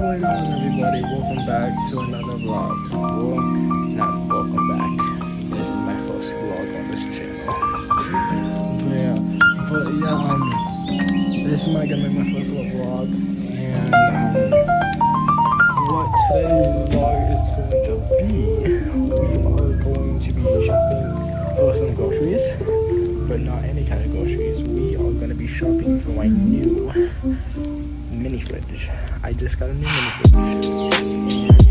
going on, everybody? Welcome back to another vlog. Well, not welcome back. This is my first vlog on this channel. This is gonna be my first little vlog, and what today's vlog is going to be, we are going to be shopping for some groceries, but not any kind of groceries. We are gonna be shopping for my new mini fridge. I just got a new mini fridge,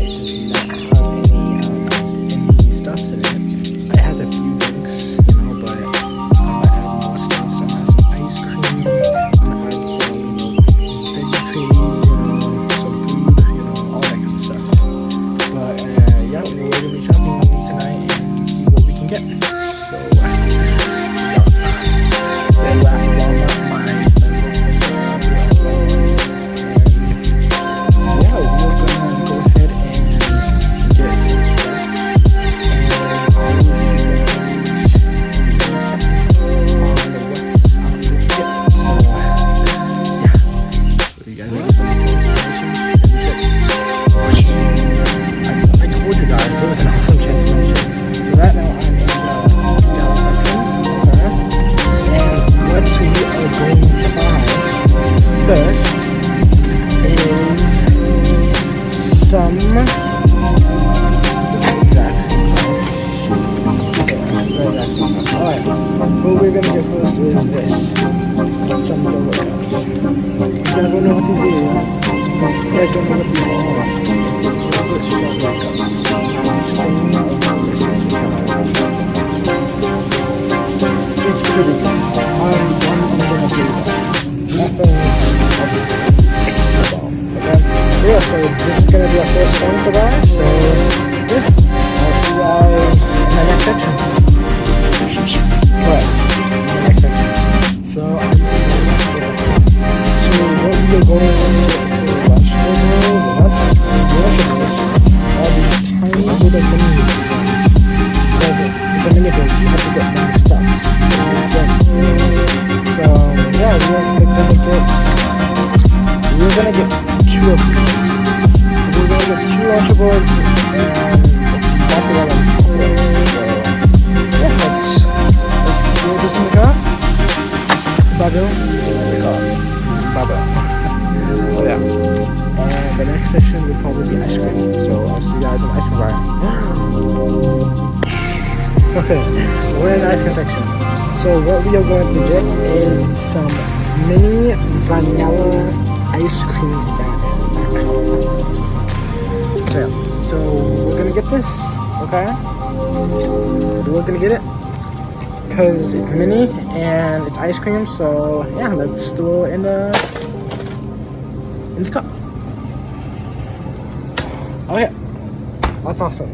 and it does not have any stuffs in it. It has a few drinks, but it has more stuff. So it has some ice cream, it has some, veggies, some food, all that kind of stuff. But yeah, we're gonna be shopping tonight and see what we can get. So what we're gonna get first is this. Some Doritos. You guys don't know what these are. You guys don't know what these are. Let's try Doritos. It's pretty good. I'm gonna do that. Nothing. Okay. Yeah, so this is gonna be our first one to buy. So yeah, I'll see you guys in the next section. So what we are going to do is vegetables, all these tiny little mini because it's a mini fridge, you have to get many stuff. So yeah, we're gonna get two of these. We're gonna get two Lunchables and mozzarella. So yeah, let's throw this in the car. Babel. Oh yeah. And the next section will probably be ice cream. So I'll see you guys in the ice cream bar. Okay, we're in the ice cream section. So what we are going to get is some mini vanilla ice cream sandwich. Okay, so we're gonna get this. Okay, we're gonna get it because it's mini and it's ice cream. So yeah, let's do it in the cup. Okay, that's awesome.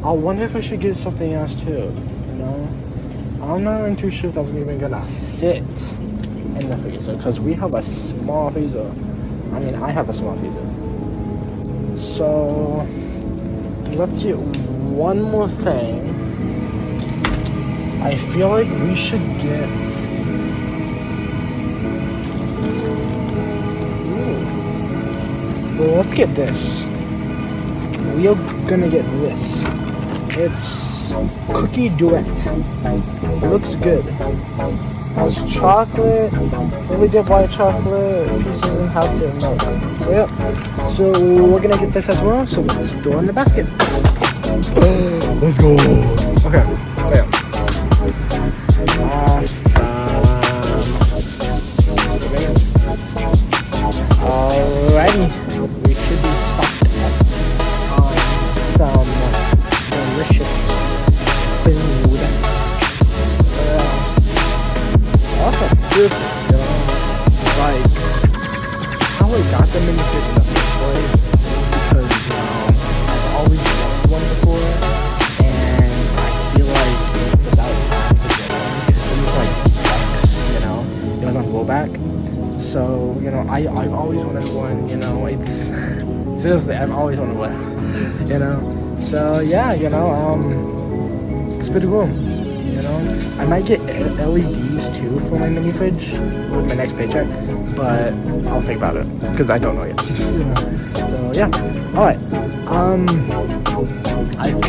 I wonder if I should get something else too. I'm not even too sure if that's even gonna fit in the freezer because we have a small freezer. I mean, I have a small freezer. So let's get one more thing. I feel like we should get. Well, let's get this. We are gonna get this. It's cookie duet. It looks good. It's chocolate, fully dipped white chocolate, pieces and half their milk. So yeah. So we're gonna get this as well. So let's throw it in the basket. Let's go. Okay. So yeah. Alrighty, we should be stocked on some delicious food. Awesome, dude. Like how I got them in the fridge in the first place because I've always wanted one before, and I feel like it's about time to get one because it's like $8, it doesn't go back. So, I've always wanted one, it's, seriously, I've always wanted one, So, yeah, it's pretty cool, I might get LEDs too for my mini fridge with my next paycheck, but I'll think about it because I don't know yet. So yeah, all right.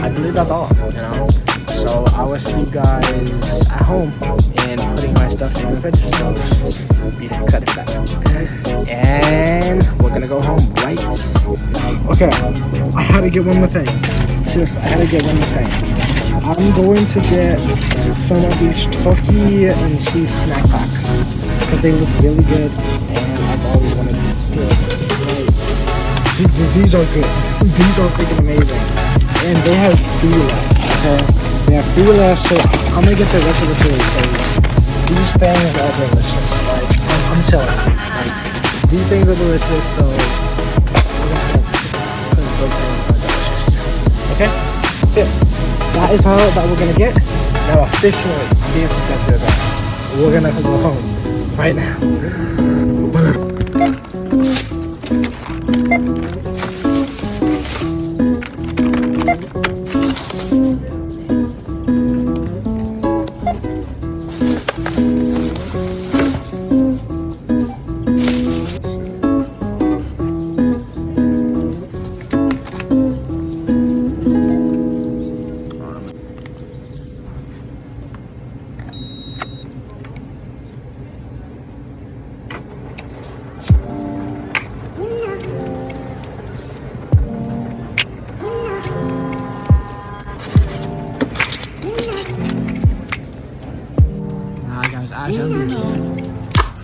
I believe that's all. You know. So I will see you guys at home and putting my stuff in the fridge. So be excited for that. And we're gonna go home right now. Okay, I had to get one more thing. Seriously, I had to get one more thing. I'm going to get some of these turkey and cheese snack packs because they look really good and I've always wanted to do it. These are good. These are freaking amazing. And they have food left. Okay? They have food left, so I'm gonna get the rest of the food. So these things are delicious. Like, I'm chilling. Like, these things are delicious, so we're gonna because those things are delicious. Okay? Yeah. That is all that we're gonna get. Now officially, I'm being subjected to that. We're gonna go home right now.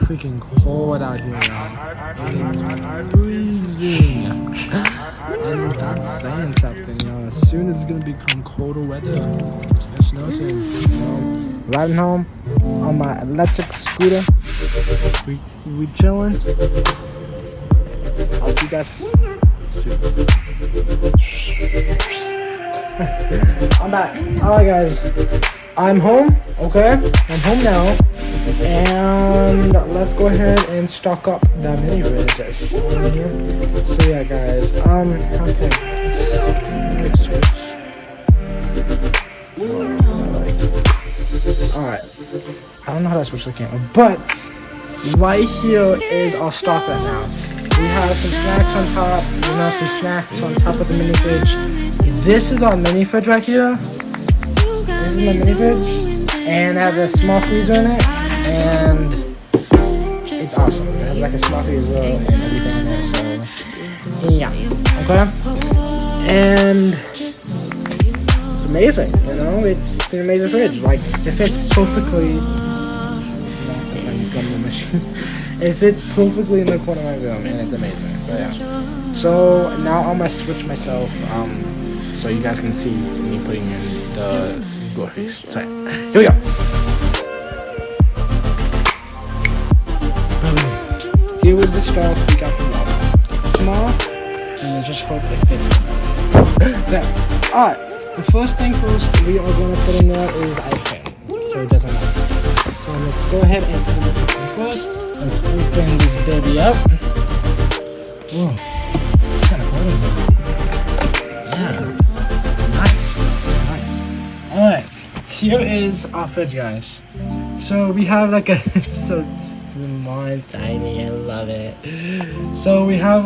Freaking cold out here, y'all. It's freezing. And that's saying something, y'all. As soon as it's gonna become colder weather, it's gonna snow soon. Riding home on my electric scooter. We chilling. I'll see you guys soon. I'm back. Alright, guys. I'm home. Okay, I'm home now. And let's go ahead and stock up the mini fridge. So yeah, guys. Okay. Switch. All right. I don't know how to switch the camera, but right here is our stock right now. We have some snacks on top. You know, some snacks on top of the mini fridge. This is our mini fridge right here. This is my mini fridge, and it has a small freezer in it. And it's awesome. It has like a small freezer and everything in there, so yeah. Okay? And it's amazing, you know? It's an amazing fridge. Like, it fits perfectly. It fits perfectly in the corner of my room, and it's amazing. So yeah. So now I'm gonna switch myself, so you guys can see me putting in the groceries. So yeah. Here we go. Here was the stuff we got from Walmart. It's small, and I just hope it fits. Alright, the first thing first we are going to put in there is the ice cream. So it doesn't matter. So let's go ahead and put the ice cream first. Let's open this baby up. Whoa, it's kind of cold in here. Yeah, nice. Alright, here is our fridge, guys. So we have like a, it's so small and tiny, I love it. So we have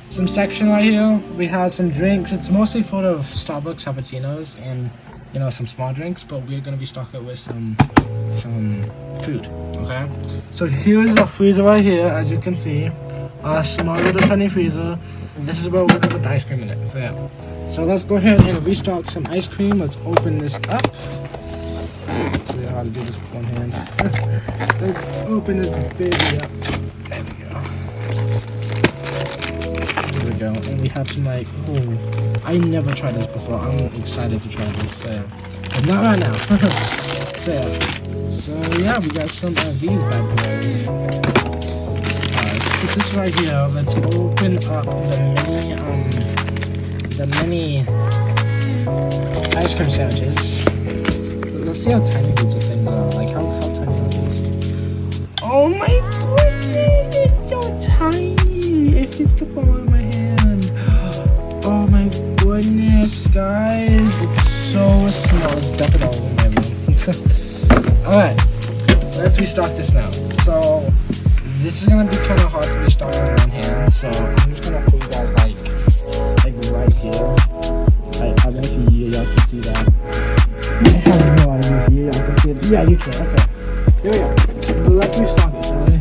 some section right here. We have some drinks. It's mostly full of Starbucks cappuccinos and, you know, some small drinks, but we're gonna be stocking it with some food. Okay, so here's our freezer right here, as you can see, a small little tiny freezer. This is where we're gonna put the ice cream in it. So yeah, so let's go ahead and restock some ice cream. Let's open this up. Show you how to do this with one hand. Let's open this baby up. There we go. There we go. And we have some like, oh, I never tried this before. I'm excited to try this. So, but not right now. So yeah, we got some of these bad boys. Alright, put this right here. Let's open up the mini ice cream sandwiches. Let's see how tiny these things are. Like how tiny are these? Oh my goodness, it's so tiny. It fits the palm of my hand. Oh my goodness, guys, it's so small. Let's dump it all in my room. Alright, let's restart this now. So, this is gonna be kind of hard to restart with one hand, so I'm just gonna put you guys like right here. I don't know if y'all can see that. I have no idea if y'all can see it. Yeah, you can. Okay. Here we go. Let's restart it, shall we?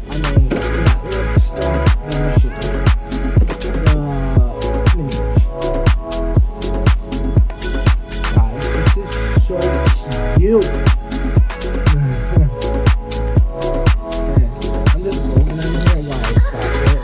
I mean, let's start the machine. Guys, this is so cute. I'm just moving in here while I start it.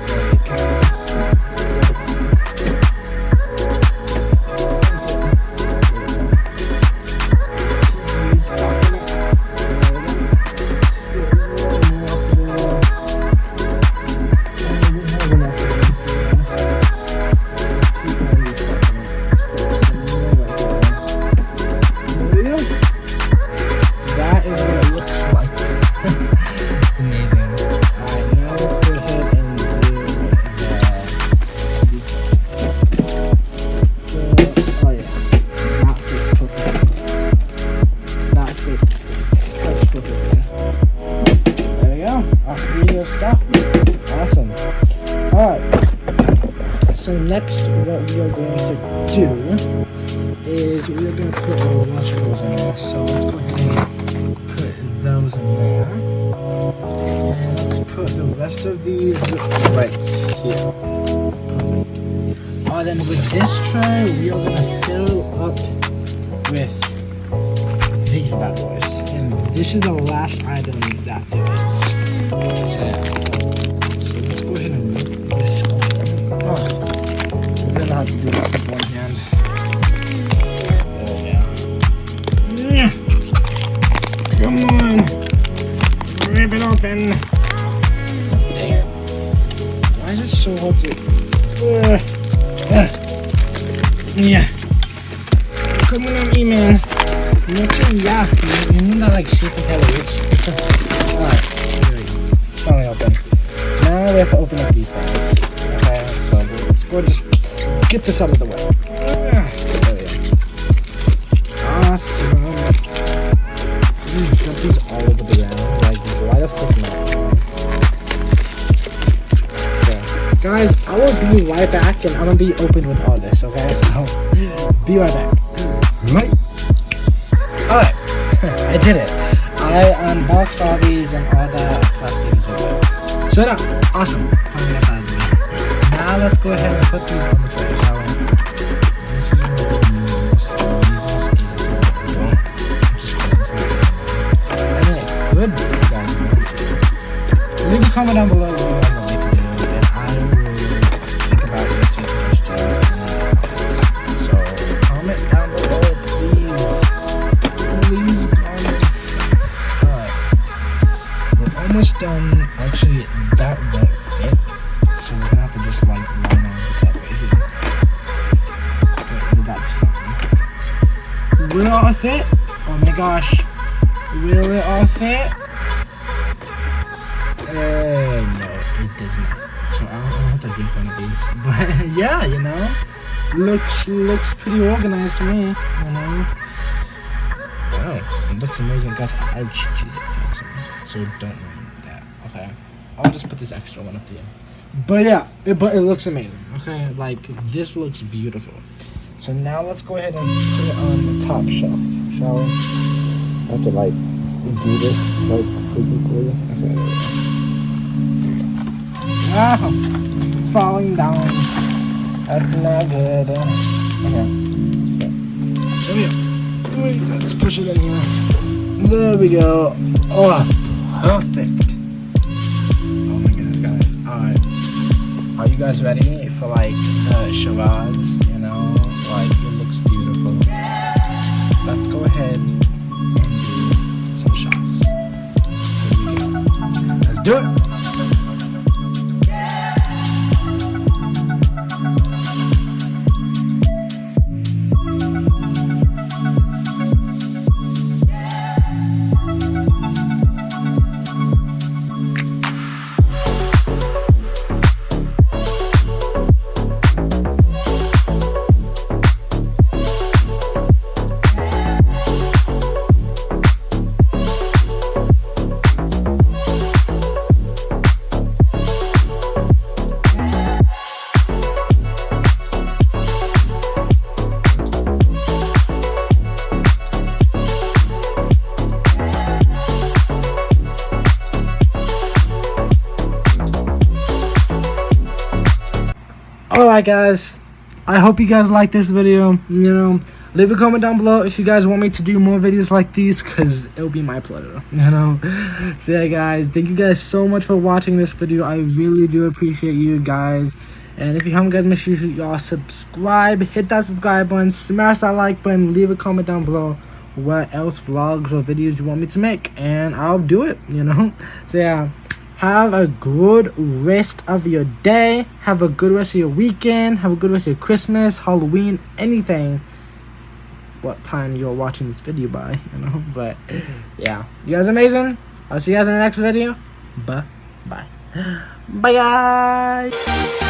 That is what it looks like. It's amazing. Alright, now let's go ahead and do oh yeah. That's it. Let's put it there. There we go. Our video stuff. Awesome. Alright. So next what we are going to do is we are going to put our vegetables in there. So let's go ahead and put those in there. And let's put the rest of these right here. Perfect. Oh, then with this tray, we are going to fill up with these bad boys. And this is the last item that there is. So let's go ahead and move this on. Oh, we're going to have to do that with one hand. Come on! Rip it open! Dang it. Why is it so hard to... Yeah. Come on, E-Man. Yeah. You need that like shaking head rich. Alright. It's finally open. Now we have to open up these things. Okay, so let's go just get this out of the way. There we go. Awesome. These jumpies all over the ground, like why the fuck not? So, guys, I will be right back and I'm gonna be open with all this, okay? So, be right back. Right. Alright, I did it. I unboxed all these and all that plastics over. So now, awesome. Now let's go ahead and put these on the tray, shall we? This is gonna be the most good, guys. Leave a comment down below what you guys would like to do, and I will think about this suggestions. So comment down below, please comment. Alright, we're almost done. Actually, that won't fit, so we're gonna have to just like line all this up right here. But that's fine. Will it all fit? Oh my gosh. Will it all fit? No, it does not. So I'll have to drink one of these. But yeah, you know, looks pretty organized to me. You know, wow, it looks amazing, guys. I choose it, so don't mind that. Okay, I'll just put this extra one up there. But yeah, but it looks amazing. Okay, like this looks beautiful. So now let's go ahead and put it on the top shelf, shall we? I have to like do this like frequently. Okay. Ah, it's falling down. That's not good. Okay. There we go. Let's push it in here. There we go. Oh, perfect. Oh my goodness, guys. Alright. Are you guys ready for like Shiraz? You know, like it looks beautiful. Let's go ahead and do some shots. Here we go. Let's do it. Alright guys, I hope you guys like this video. You know, leave a comment down below if you guys want me to do more videos like these, because it'll be my pleasure, you know. So yeah guys, thank you guys so much for watching this video. I really do appreciate you guys. And if you haven't guys, make sure y'all subscribe, hit that subscribe button, smash that like button, leave a comment down below what else vlogs or videos you want me to make, and I'll do it, you know. So yeah, have a good rest of your day, have a good rest of your weekend, have a good rest of your Christmas, Halloween, anything, what time you're watching this video by, you know. But yeah, you guys are amazing. I'll see you guys in the next video. Bye guys.